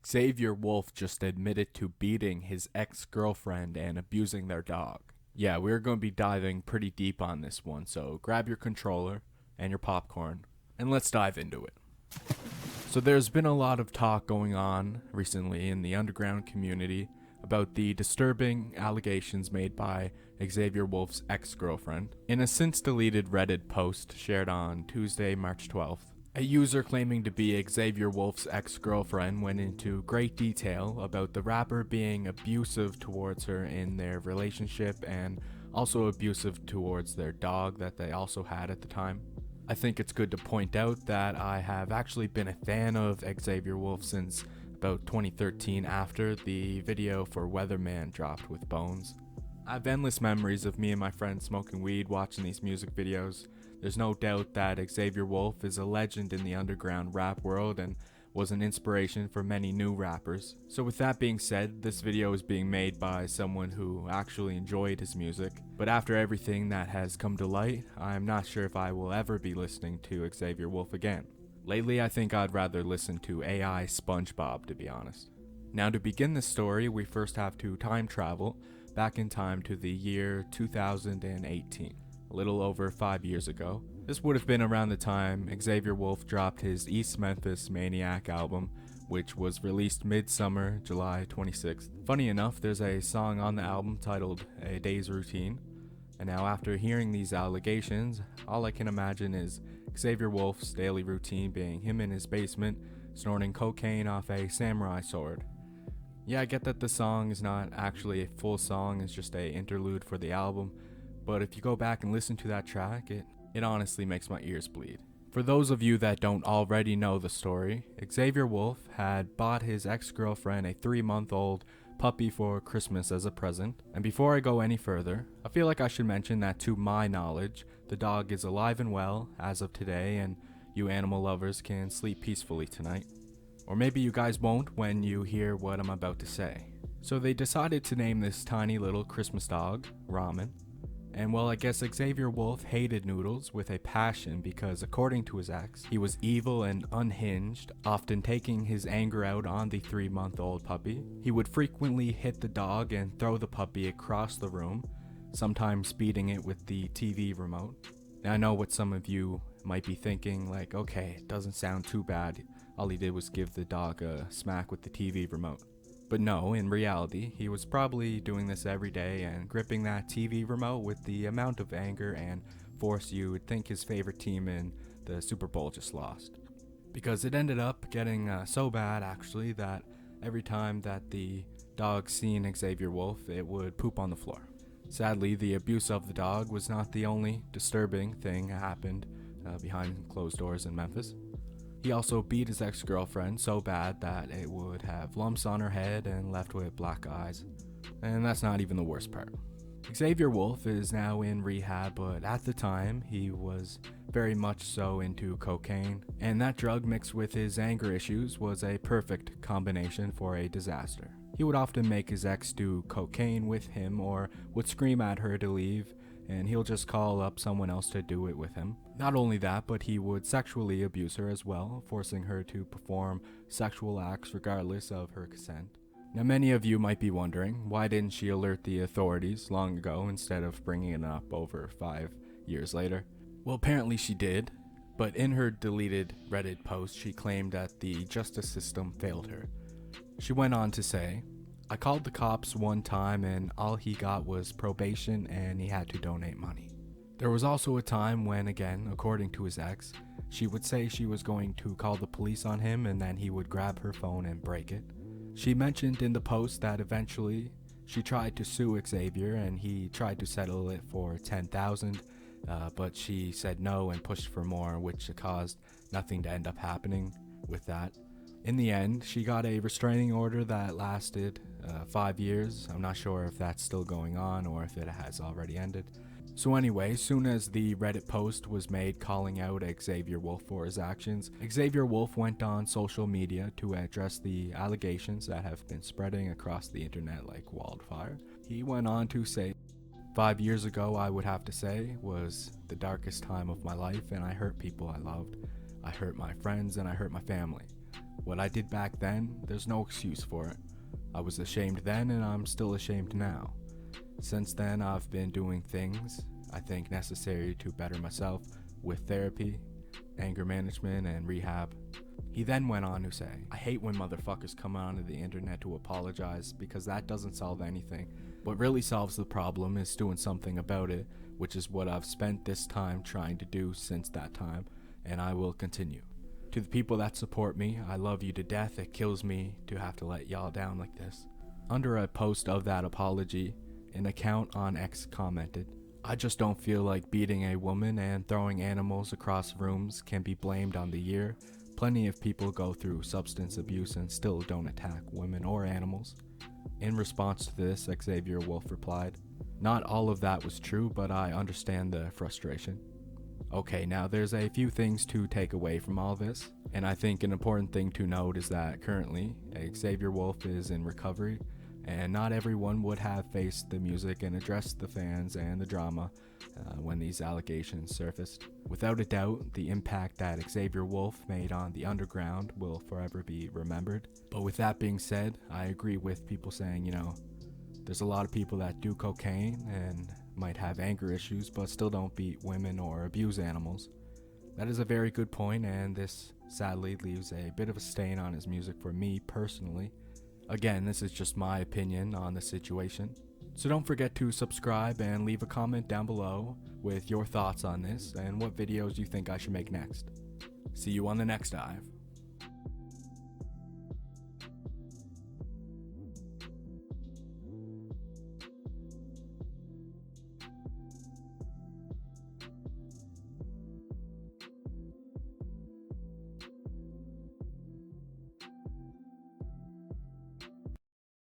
Xavier Wulf just admitted to beating his ex-girlfriend and abusing their dog. Yeah, we're going to be diving pretty deep on this one, so grab your controller and your popcorn, and let's dive into it. So there's been a lot of talk going on recently in the underground community about the disturbing allegations made by Xavier Wulf's ex-girlfriend. In a since-deleted Reddit post shared on Tuesday, March 12th, a user claiming to be Xavier Wulf's ex-girlfriend went into great detail about the rapper being abusive towards her in their relationship and also abusive towards their dog that they also had at the time. I think it's good to point out that I have actually been a fan of Xavier Wulf since about 2013 after the video for Weatherman dropped with Bones. I have endless memories of me and my friends smoking weed watching these music videos. There's no doubt that Xavier Wulf is a legend in the underground rap world and was an inspiration for many new rappers. So with that being said, this video is being made by someone who actually enjoyed his music, but after everything that has come to light, I'm not sure if I will ever be listening to Xavier Wulf again. Lately, I think I'd rather listen to AI SpongeBob, to be honest. Now, to begin this story, we first have to time travel back in time to the year 2018. A little over 5 years ago. This would have been around the time Xavier Wulf dropped his East Memphis Maniac album, which was released mid-summer, July 26th. Funny enough, there's a song on the album titled A Day's Routine, and now after hearing these allegations, all I can imagine is Xavier Wulf's daily routine being him in his basement, snorting cocaine off a samurai sword. Yeah, I get that the song is not actually a full song, it's just a interlude for the album, but if you go back and listen to that track, it honestly makes my ears bleed. For those of you that don't already know the story, Xavier Wulf had bought his ex-girlfriend a 3-month-old puppy for Christmas as a present. And before I go any further, I feel like I should mention that to my knowledge, the dog is alive and well as of today, and you animal lovers can sleep peacefully tonight. Or maybe you guys won't when you hear what I'm about to say. So they decided to name this tiny little Christmas dog Ramen. And well, I guess Xavier Wulf hated Noodles with a passion because, according to his ex, he was evil and unhinged, often taking his anger out on the 3-month-old puppy. He would frequently hit the dog and throw the puppy across the room, sometimes beating it with the TV remote. Now, I know what some of you might be thinking, like, okay, it doesn't sound too bad. All he did was give the dog a smack with the TV remote. But no, in reality, he was probably doing this every day and gripping that TV remote with the amount of anger and force you would think his favorite team in the Super Bowl just lost. Because it ended up getting so bad, actually, that every time that the dog seen Xavier Wulf, it would poop on the floor. Sadly, the abuse of the dog was not the only disturbing thing that happened behind closed doors in Memphis. He also beat his ex-girlfriend so bad that it would have lumps on her head and left with black eyes. And that's not even the worst part. Xavier Wulf is now in rehab, but at the time, he was very much so into cocaine, and that drug mixed with his anger issues was a perfect combination for a disaster. He would often make his ex do cocaine with him or would scream at her to leave, and he'll just call up someone else to do it with him. Not only that, but he would sexually abuse her as well, forcing her to perform sexual acts regardless of her consent. Now, many of you might be wondering, why didn't she alert the authorities long ago instead of bringing it up over 5 years later? Well, apparently she did, but in her deleted Reddit post, she claimed that the justice system failed her. She went on to say, "I called the cops one time and all he got was probation and he had to donate money." There was also a time when, again, according to his ex, she would say she was going to call the police on him and then he would grab her phone and break it. She mentioned in the post that eventually she tried to sue Xavier and he tried to settle it for $10,000, but she said no and pushed for more, which caused nothing to end up happening with that. In the end, she got a restraining order that lasted 5 years. I'm not sure if that's still going on or if it has already ended. So anyway, soon as the Reddit post was made calling out Xavier Wulf for his actions, Xavier Wulf went on social media to address the allegations that have been spreading across the internet like wildfire. He went on to say, 5 years ago, I would have to say, was the darkest time of my life, and I hurt people I loved. I hurt my friends and I hurt my family. What I did back then, there's no excuse for it. I was ashamed then and I'm still ashamed now. Since then, I've been doing things I think necessary to better myself with therapy, anger management, and rehab. He then went on to say, I hate when motherfuckers come onto the internet to apologize because that doesn't solve anything. What really solves the problem is doing something about it, which is what I've spent this time trying to do since that time, and I will continue. To the people that support me, I love you to death. It kills me to have to let y'all down like this. Under a post of that apology, an account on X commented, I just don't feel like beating a woman and throwing animals across rooms can be blamed on the year. Plenty of people go through substance abuse and still don't attack women or animals. In response to this, XavierWulf replied, not all of that was true, but I understand the frustration. Okay, now there's a few things to take away from all this, and I think an important thing to note is that currently, XavierWulf is in recovery, and not everyone would have faced the music and addressed the fans and the drama when these allegations surfaced. Without a doubt, the impact that XavierWulf made on the underground will forever be remembered. But with that being said, I agree with people saying, there's a lot of people that do cocaine and might have anger issues but still don't beat women or abuse animals. That is a very good point, and this sadly leaves a bit of a stain on his music for me personally. Again, this is just my opinion on the situation. So don't forget to subscribe and leave a comment down below with your thoughts on this and what videos you think I should make next. See you on the next dive.